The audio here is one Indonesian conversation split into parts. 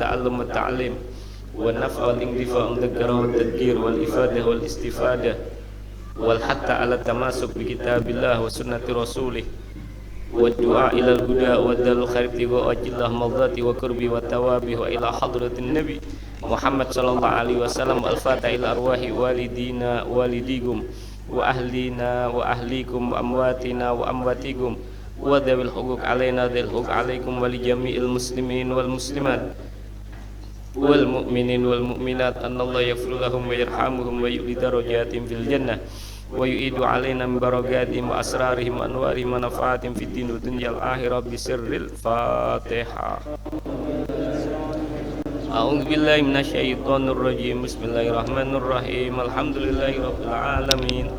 ta'allum wa ta'lim wa naf'a wal intifa' wal dzikra wal tadhkir wal ifadah wal istifadah wal hatta ala tamasuk bi kitabillah wa sunnati rasulih wa du'a ila al-huda wa dal khair wa ajillah madzati wa qurbi wa tawabi wa ila hadratin nabi Muhammad sallallahu alaihi wasallam al-fatah ila arwahi walidina walidikum wa ahlina wa ahlikum wa amwatina wa amwatikum wa dzawil huquq alaina dzal huquq alaikum wa li jami'il muslimin wal muslimat wal mu'minin wal mu'minat anallahu yaghfir lahum wa yarhamuhum wa yu'li darajatim fil jannah wa yu'idu alaina min barakatihim wa asrarihim wa anwarihim wa nafaatihim fid din wa dunyal akhirah bi sirril Fatihah. A'udzu billahi minasyaitonir rajim. Bismillahirrahmanirrahim. Alhamdulillahi rabbil alamin.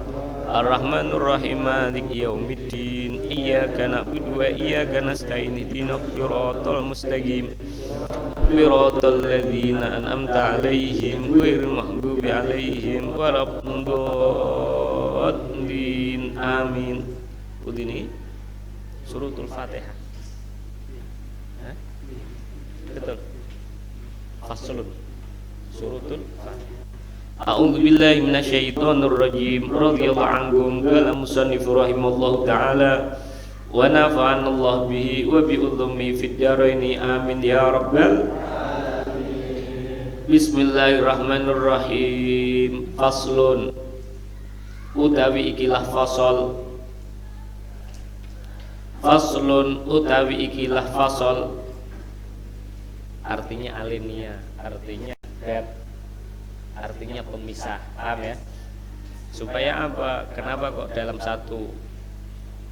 Arrahmanir rahim maliki yaumiddin. Iyyaka na'budu wa iyyaka nasta'in. Ihdinas siratal mustaqim. Siratal ladzina an'amta 'alaihim ghairil maghdubi 'alaihim waladdallin. Amin. Ini suratul Fatihah. Betul. Faslun. Suratul Fatihah. A'udzu billahi minasyaitonir rajim. Radhiyallahu anhum qala musannif rahimallahu ta'ala wa nafa'ana Allah bihi wa bi ulumi fid dharaini amin ya rabbal alamin. Bismillahirrahmanirrahim. Faslun utawi ikilah fasal. Faslun utawi ikilah fasal artinya alinea, artinya bab, artinya pemisah, paham ya? Supaya apa? Kenapa kok dalam satu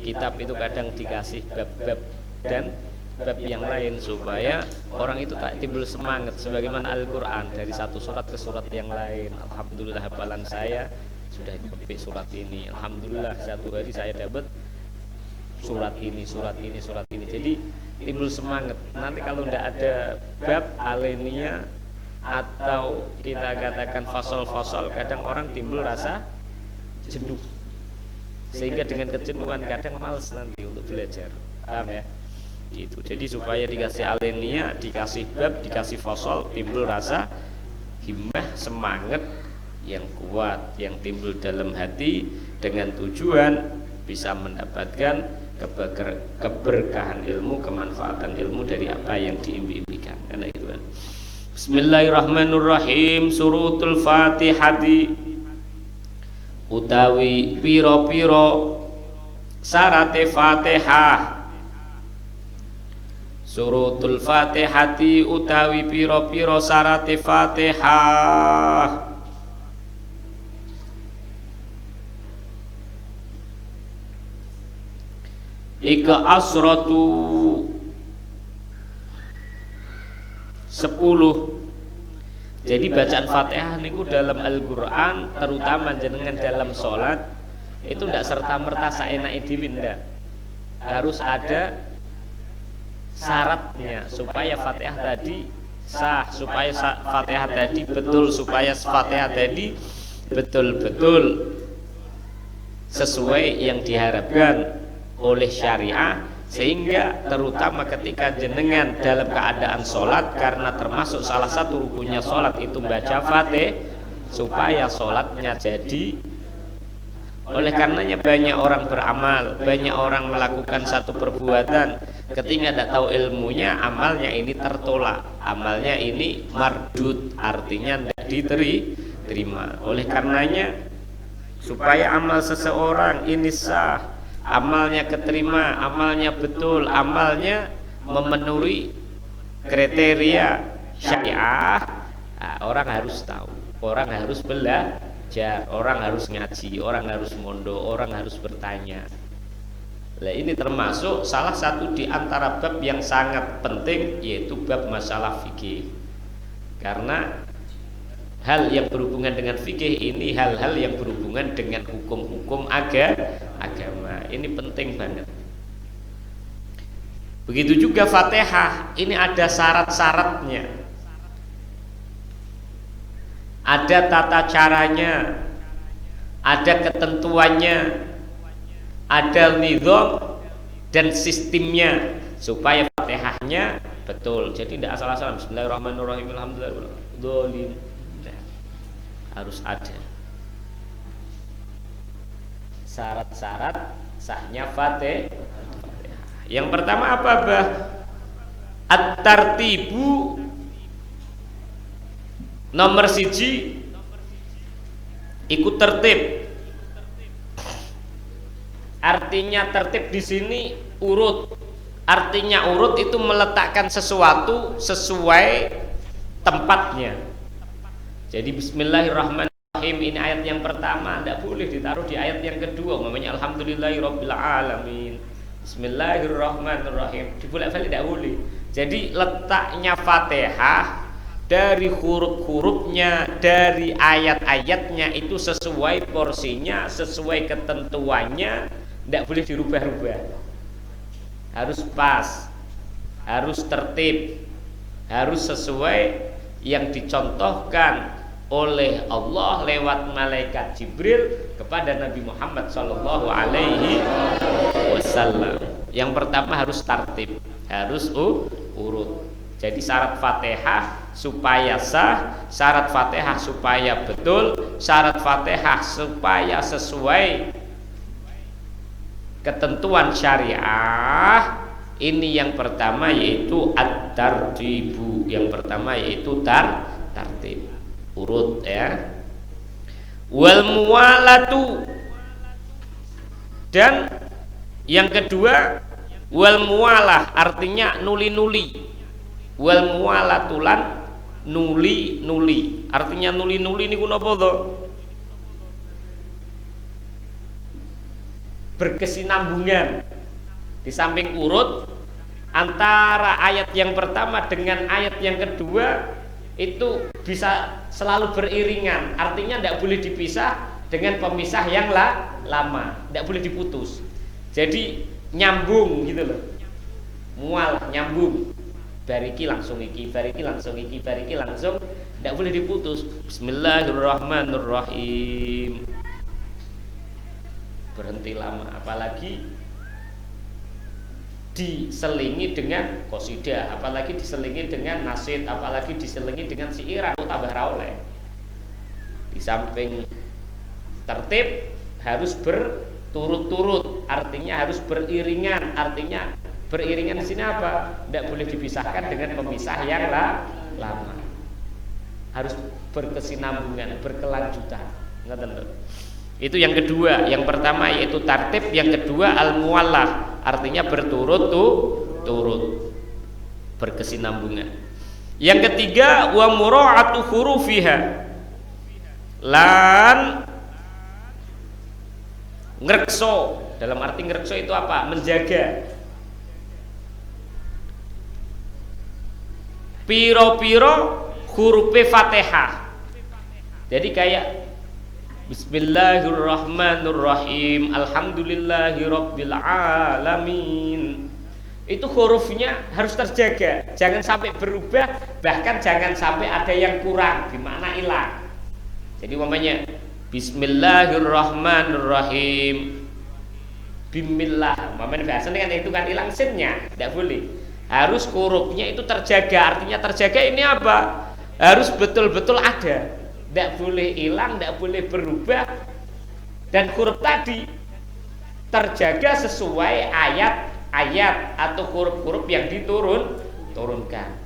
kitab itu kadang dikasih bab-bab dan bab yang lain, supaya orang itu tak timbul semangat, sebagaimana Al-Quran dari satu surat ke surat yang lain. Alhamdulillah hafalan saya sudah sampai surat ini, alhamdulillah satu hari saya dapat surat ini, surat ini, surat ini. Jadi timbul semangat. Nanti kalau tidak ada bab alinea atau kita katakan fasal-fasal, kadang orang timbul rasa jenuh, sehingga dengan kejenuhan kadang malas nanti untuk belajar, paham ya? Gitu. Jadi supaya dikasih alinea, dikasih bab, dikasih fasal, timbul rasa himmah, semangat yang kuat yang timbul dalam hati, dengan tujuan bisa mendapatkan keberkahan ilmu, kemanfaatan ilmu dari apa yang diimbi-imbikan. Karena itu kan. Bismillahirrahmanirrahim. Suratul Fatihati utawi piro-piro syarate Fatihah. Suratul Fatihati utawi piro-piro syarate Fatihah. Ika asratu 10. Jadi bacaan Fatihah niku dalam Al-Qur'an, terutama jenengan dalam sholat itu tidak serta-merta saenake dhewe, ndak. Harus ada syaratnya supaya Fatihah tadi sah, supaya Fatihah tadi betul, supaya Fatihah tadi betul-betul sesuai yang diharapkan oleh syariah, sehingga terutama ketika jenengan dalam keadaan sholat, karena termasuk salah satu rukunnya sholat itu baca Fatihah, supaya sholatnya jadi. Oleh karenanya banyak orang beramal, banyak orang melakukan satu perbuatan, ketika tidak tahu ilmunya, amalnya ini tertolak, amalnya ini mardud, artinya tidak diterima. Oleh karenanya supaya amal seseorang ini sah, amalnya keterima, amalnya betul, amalnya memenuhi kriteria syariah, nah, orang harus tahu, orang harus belajar, orang harus ngaji, orang harus mondok, orang harus bertanya. Nah, ini termasuk salah satu di antara bab yang sangat penting, yaitu bab masalah fikih. Karena hal yang berhubungan dengan fikih ini hal-hal yang berhubungan dengan hukum-hukum agama. Ini penting banget. Begitu juga Fatihah, ini ada syarat-syaratnya, ada tata caranya, ada ketentuannya, ada nizam dan sistemnya, supaya Fatihahnya betul. Jadi tidak asal-asalan Bismillahirrahmanirrahim alhamdulillah. Harus ada syarat-syarat sahnya Fatihah. Yang pertama apa, Bah? At-tartibu nomor siji ikut tertib. Artinya tertib di sini urut. Artinya urut itu meletakkan sesuatu sesuai tempatnya. Jadi Bismillahirrahmanirrahim ini ayat yang pertama, tidak boleh ditaruh di ayat yang kedua. Namanya Alhamdulillahirabbil alamin. Bismillahirrahmanirrahim. Dibolak-balik tidak boleh. Jadi letaknya Fatihah dari huruf-hurufnya, dari ayat-ayatnya itu sesuai porsinya, sesuai ketentuannya, tidak boleh dirubah-rubah. Harus pas, harus tertib, harus sesuai yang dicontohkan oleh Allah lewat malaikat Jibril kepada Nabi Muhammad Shallallahu Alaihi Wasallam. Yang pertama harus tertib, harus urut. Jadi syarat Fatihah supaya sah, syarat Fatihah supaya betul, syarat Fatihah supaya sesuai ketentuan syariah. Ini yang pertama yaitu at-tartibu. Yang pertama yaitu tertib, urut ya. Wal muwalatu, dan yang kedua wal muwalah, artinya nuli-nuli. Wal muwalatulan nuli-nuli, artinya nuli-nuli niku napa to? Berkesinambungan. Di samping urut antara ayat yang pertama dengan ayat yang kedua itu bisa selalu beriringan. Artinya tidak boleh dipisah dengan pemisah yang lama, tidak boleh diputus. Jadi nyambung gitu loh. Mual nyambung. Bariki langsung iki, bariki langsung iki, bariki langsung, tidak boleh diputus. Bismillahirrahmanirrahim. Berhenti lama, apalagi diselingi dengan qasidah, apalagi diselingi dengan nasyid, apalagi diselingi dengan syiir, tambah raoleh. Di samping tertib harus berturut-turut, artinya harus beriringan. Artinya beriringan di sini apa? Tidak boleh dipisahkan dengan pemisah yang lama. Harus berkesinambungan, berkelanjutan. Itu yang kedua. Yang pertama yaitu tartib, yang kedua al-muwallah, artinya berturut-turut, berkesinambungan. Yang ketiga wa mura'atu hurufiha, lan ngrekso. Dalam arti ngrekso itu apa? Menjaga piro-piro huruf Fatihah. Jadi kayak Bismillahirrahmanirrahim Alhamdulillahirabbil alamin. Itu hurufnya harus terjaga, jangan sampai berubah, bahkan jangan sampai ada yang kurang, gimana hilang. Jadi umpamanya Bismillahirrahmanirrahim Bismillah, umpamanya biasanya kan itu kan hilang sinnya, tidak boleh. Harus hurufnya itu terjaga. Artinya terjaga ini apa? Harus betul-betul ada, tidak boleh hilang, tidak boleh berubah. Dan huruf tadi terjaga sesuai ayat-ayat atau huruf-huruf yang diturunkan.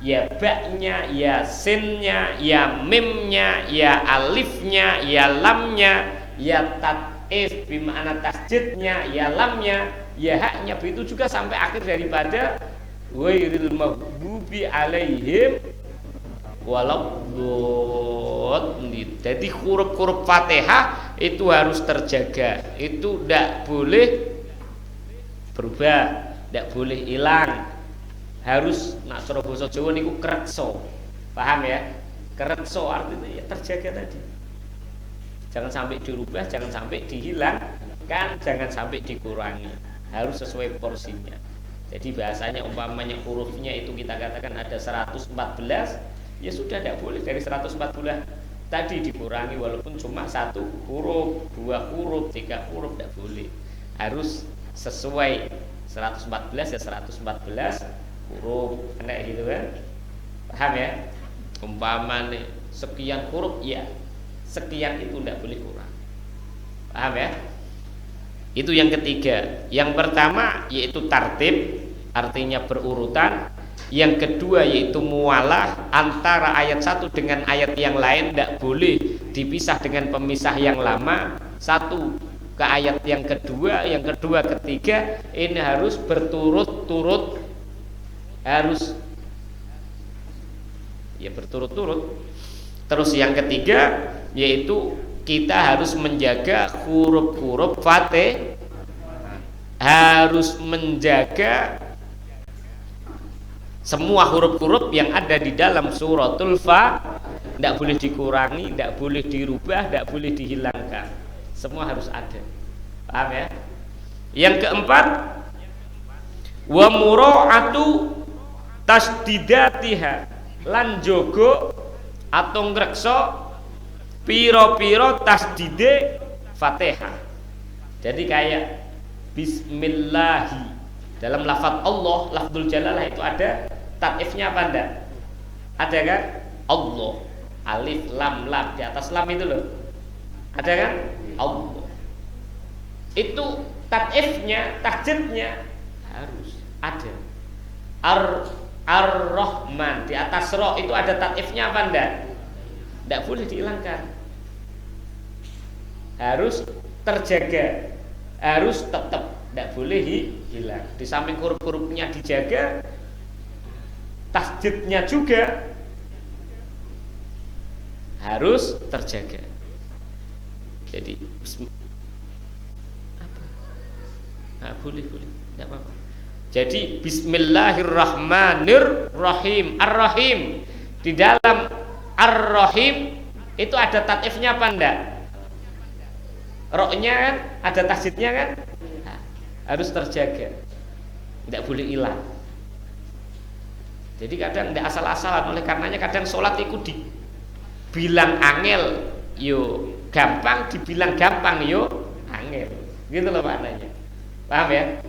Ya baknya, ya sinnya, ya mimnya, ya alifnya, ya lamnya, ya tat'if bimana tasjidnya, ya lamnya, ya haknya. Begitu juga sampai akhir daripada ghairil maghdubi alaihim waladdallin. Jadi huruf-huruf Fatihah itu harus terjaga, itu tidak boleh berubah, tidak boleh hilang. Harus nak cara basa Jawa niku krekso. Paham ya? Krekso artinya ya terjaga tadi. Jangan sampai dirubah, jangan sampai dihilangkan, jangan sampai dikurangi. Harus sesuai porsinya. Jadi bahasanya umpamanya hurufnya itu kita katakan ada 114, ya sudah tidak boleh dari 114 tadi dikurangi walaupun cuma 1 huruf, 2 huruf, 3 huruf, tidak boleh. Harus sesuai 114 ya 114 huruf, kayak gitu kan. Paham ya? Umpama nih sekian huruf ya sekian itu tidak boleh kurang. Paham ya? Itu yang ketiga. Yang pertama yaitu tartib, artinya berurutan. Yang kedua yaitu mualah, antara ayat satu dengan ayat yang lain tidak boleh dipisah dengan pemisah yang lama. Satu ke ayat yang kedua ketiga, ini harus berturut-turut, harus ya berturut-turut. Terus yang ketiga yaitu kita harus menjaga huruf-huruf Fatihah, harus menjaga semua huruf-huruf yang ada di dalam suratul Fatihah, tidak boleh dikurangi, tidak boleh dirubah, tidak boleh dihilangkan, semua harus ada. Paham ya? Yang keempat, wa mura'atu tasdidatiha, lan jogo atau ngrekso piro-piro tasdide Fatihah. Jadi kayak bismillahi, dalam lafaz Allah, lafzul jalalah itu ada tatifnya apa enggak? Ada kan? Allah, alif lam lam, di atas lam itu loh, ada kan? Allah itu tatifnya, tajdidnya harus ada. Ar-Rahman, di atas roh itu ada tatifnya apa enggak? Enggak boleh dihilangkan, harus terjaga, harus tetap, tidak boleh hilang. Di samping huruf-hurufnya dijaga, tasdidnya juga harus terjaga. Jadi boleh, tidak apa-apa. Jadi Bismillahirrahmanirrahim. Ar-Rahim, di dalam Ar-Rahim itu ada tatifnya apa enggak? Roknya kan ada tasdidnya kan, harus terjaga, tidak boleh hilang. Jadi kadang tidak asal-asalan, oleh karenanya kadang sholat itu dibilang angel yo gampang, dibilang gampang yo angel, gitu loh maknanya. Paham ya?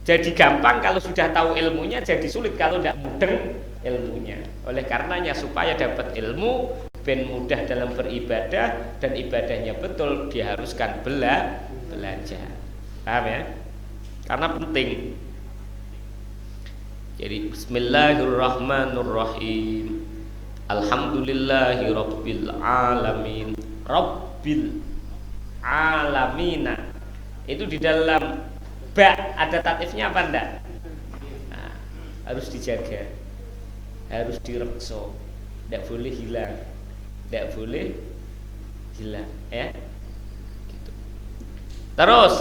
Jadi gampang kalau sudah tahu ilmunya, jadi sulit kalau tidak mudeng ilmunya. Oleh karenanya supaya dapat ilmu, ben mudah dalam beribadah dan ibadahnya betul, diharuskan belajar. Paham ya? Karena penting. Jadi Bismillahirrahmanirrahim. Alhamdulillahi rabbil alamin. Rabbil alamina. Itu di dalam ba ada tatifnya apa enggak? Nah, harus dijaga, harus direkso, tidak boleh hilang, tidak boleh hilang, ya. Gitu. Terus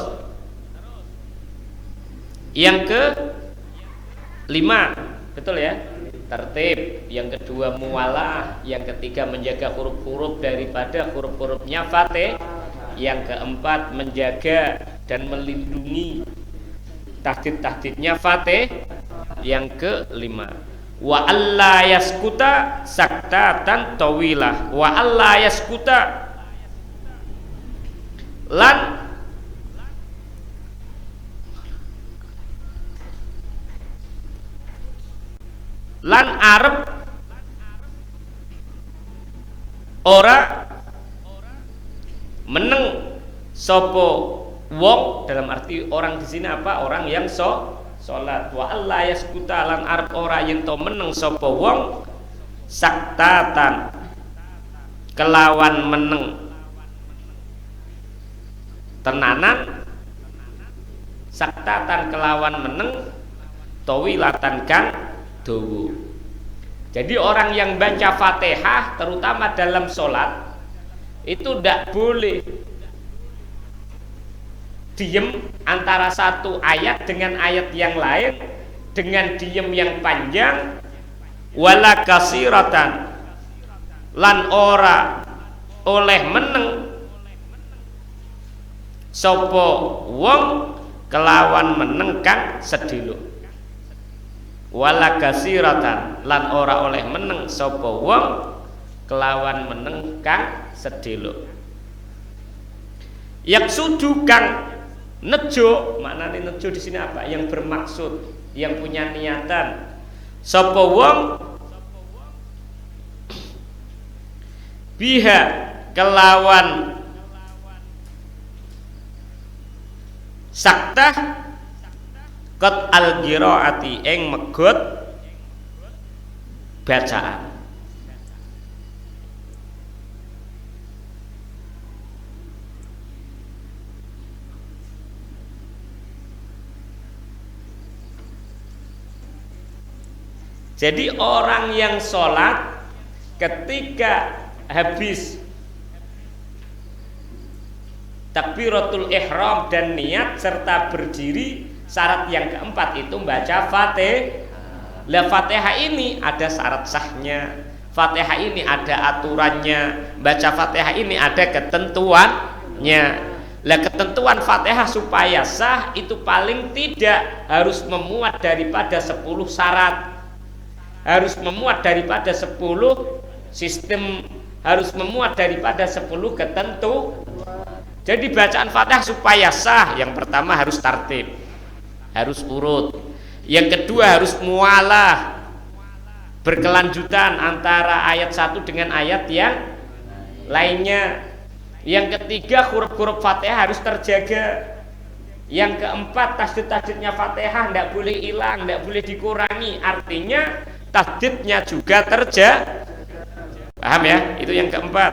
yang ke-5, betul ya? Tertib. Yang kedua mualah, yang ketiga menjaga huruf-huruf daripada huruf-hurufnya Fatihah. Yang keempat menjaga dan melindungi tahdid-tahdidnya Fatihah. Yang kelima wa alla yaskuta saktatan tawilah, wa alla yaskuta lan arep ora meneng sopo wong, dalam arti orang di sini apa? Orang yang salat. Wa alla yaskuta lan arep ora yen to meneng sopo wong saktatan kelawan meneng tenanan, saktatan kelawan meneng tawilatan kang dawa. Jadi orang yang baca Fatihah terutama dalam sholat itu tidak boleh diem antara satu ayat dengan ayat yang lain dengan diem yang panjang, wala kasiratan lan ora oleh meneng sopo wong kelawan meneng kang sedhela, wala kasiratan lan ora oleh meneng sopo wong kelawan meneng kang sedhela. Yaksudu kang Nejo, maknane nejo di sini apa? Yang bermaksud, yang punya niatan. Sapa wong biha kelawan saktah qad al-qiraati ing megot bacaan. Jadi orang yang sholat ketika habis takbiratul ihram dan niat serta berdiri, syarat yang keempat itu membaca Fatihah. Lah Fatihah ini ada syarat sahnya, Fatihah ini ada aturannya, baca Fatihah ini ada ketentuannya. Lah ketentuan Fatihah supaya sah itu paling tidak harus memuat daripada 10 syarat, harus memuat daripada 10 sistem, harus memuat daripada 10 ketentu. Jadi bacaan Fatihah supaya sah, yang pertama harus tartib, harus urut. Yang kedua harus mualah, berkelanjutan antara ayat satu dengan ayat yang lainnya. Yang ketiga huruf-huruf Fatihah harus terjaga. Yang keempat tasdid-tasdidnya Fatihah tidak boleh hilang, tidak boleh dikurangi. Artinya tasdidnya juga terjaga. Paham ya? Itu yang keempat.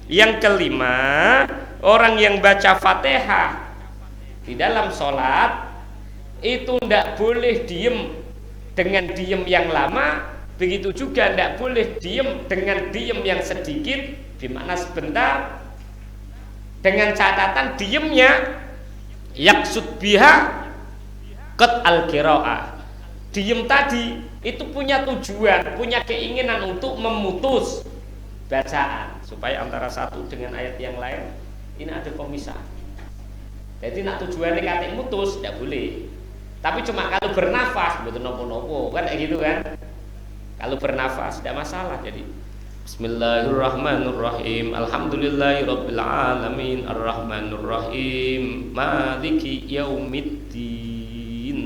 Yang kelima, orang yang baca Fatihah di dalam sholat itu tidak boleh diem dengan diem yang lama, begitu juga tidak boleh diem dengan diem yang sedikit, dimana sebentar, dengan catatan diemnya yaksud biha qad al-qiraah. Diem tadi itu punya tujuan, punya keinginan untuk memutus bacaan supaya antara satu dengan ayat yang lain ini ada pemisah. Jadi nak tujuannya kata mutus tidak boleh. Tapi cuma kalau bernafas betul nopo-nopo kan kayak gitu kan. Kalau bernafas tidak masalah. Jadi Bismillahirrahmanirrahim. Alhamdulillahirabbil alamin arrahmanirrahim maliki yaumiddin.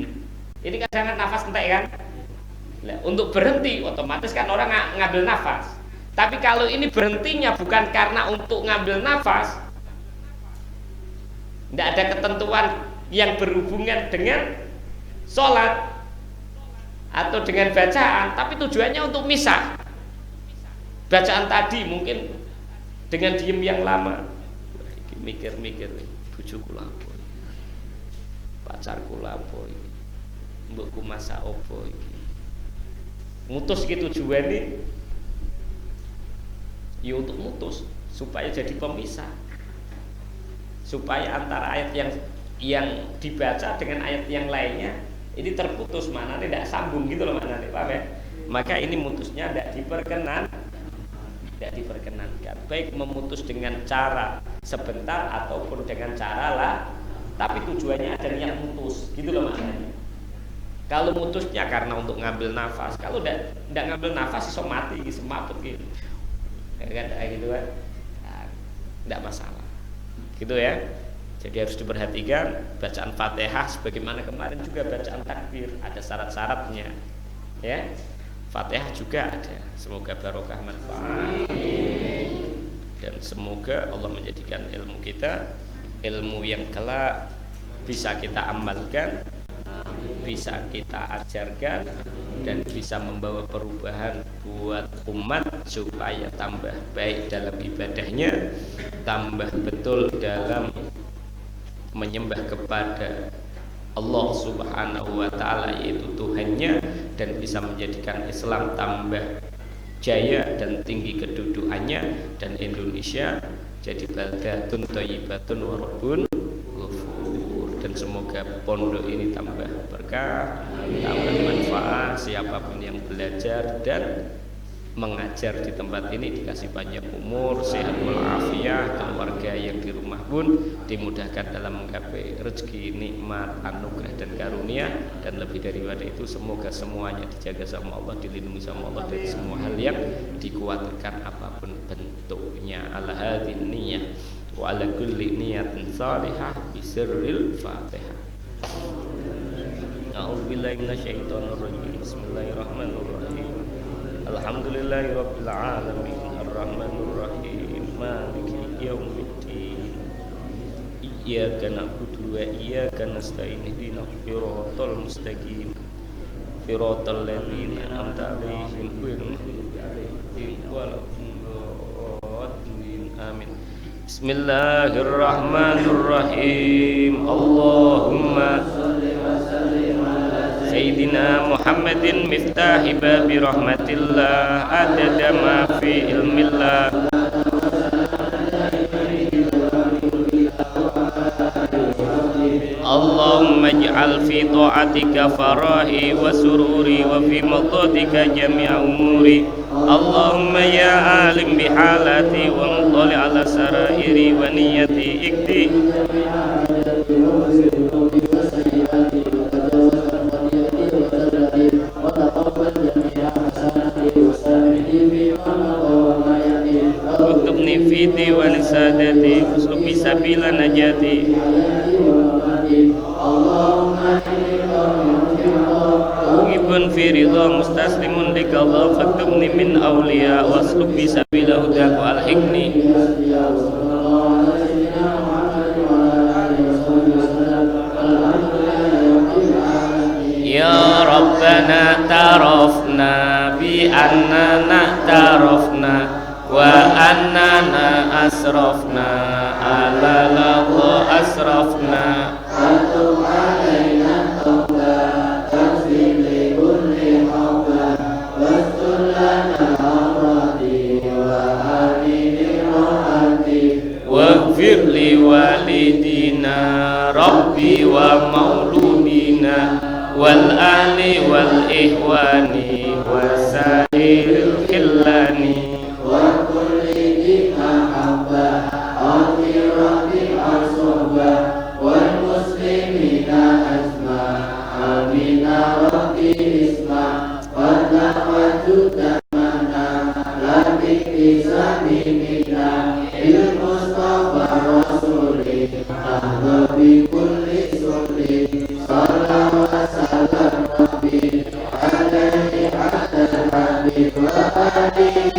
Ini kadang nafas entek kan? Nah, untuk berhenti otomatis kan orang ngambil nafas. Tapi kalau ini berhentinya bukan karena untuk ngambil nafas, tidak ada ketentuan yang berhubungan dengan sholat atau dengan bacaan, tapi tujuannya untuk misah bacaan tadi, mungkin dengan diem yang lama, mikir-mikir bojoku lapo, pacarku lapo, mbokku masak opo iki, mutus gitu tujuannya ya untuk mutus supaya jadi pemisah, supaya antara ayat yang dibaca dengan ayat yang lainnya ini terputus, mana tidak sambung gitu loh, mana paham ya? Maka ini mutusnya tidak diperkenankan, baik memutus dengan cara sebentar ataupun dengan cara lah, tapi tujuannya ada niat mutus gitu loh maknanya. Kalau mutusnya karena untuk ngambil nafas, kalau tidak ngambil nafas iso mati, iso mabut gitu kan, gitu kan, tidak masalah gitu ya. Jadi harus diperhatikan bacaan Fatihah sebagaimana kemarin juga bacaan takbir ada syarat-syaratnya ya. Fatihah juga ada. Semoga barokah manfaat dan semoga Allah menjadikan ilmu kita ilmu yang kelak bisa kita amalkan, bisa kita ajarkan, dan bisa membawa perubahan buat umat supaya tambah baik dalam ibadahnya, tambah betul dalam menyembah kepada Allah Subhanahu wa ta'ala yaitu Tuhannya, dan bisa menjadikan Islam tambah jaya dan tinggi kedudukannya, dan Indonesia jadi baldatun thayyibatun wa rabbun ghafur. Dan semoga pondok ini tambah berkah, tambah manfaat, siapapun yang belajar dan mengajar di tempat ini dikasih banyak umur, sehat walafiat, keluarga yang di rumah pun dimudahkan dalam menggapai rezeki, nikmat, anugerah dan karunia, dan lebih daripada itu semoga semuanya dijaga sama Allah, dilindungi sama Allah dari semua hal yang dikhawatirkan apapun bentuknya. Ala hadhihi niyyah wa ala kulli niyatin salihah bisirril Fatihah. A'udzubillahi minasyaitonirrajim. Bismillahirrahmanirrahim. Alhamdulillahirabbil alamin arrahmanir rahim maliki yaumiddin. Iyyaka na'budu wa iyyaka nasta'in ihdinas siratal mustaqim. Siratal ladzina an'amta 'alaihim ghairil maghdubi 'alaihim waladdallin. Amin. Bismillahirrahmanirrahim. Allahumma Sayyidina Muhammadin miftahi babi rahmatillah adada ma fi ilmillah. Allahumma ij'al fi ta'atika farahi wa sururi wa fi maqadika jami'a umuri. Allahumma ya alim bihalati wa mutali ala sarairi wa niyati ikti. Waktubni fi diwani sadati uslubi sabila najati. Ibn fi ridha mustaslimun liqadha faktubni min awliya wasluk bi sabila hudaku alhikni. Ya Rabbana tarafna bi annana tarafna wa annana asrafna ala ladha asrafna. Waghfir li walidina rabbi wa mauludina wal ali wal ihwani wa sairil khillani wa kulli dina habba akhirati asobba wal muslimina asma amina rabbi isma wa da'watu tamana labi isami minna il mustafa rasuli ahbabi kulli suli salam wa salam rabbi alaihi ala habib wa alihi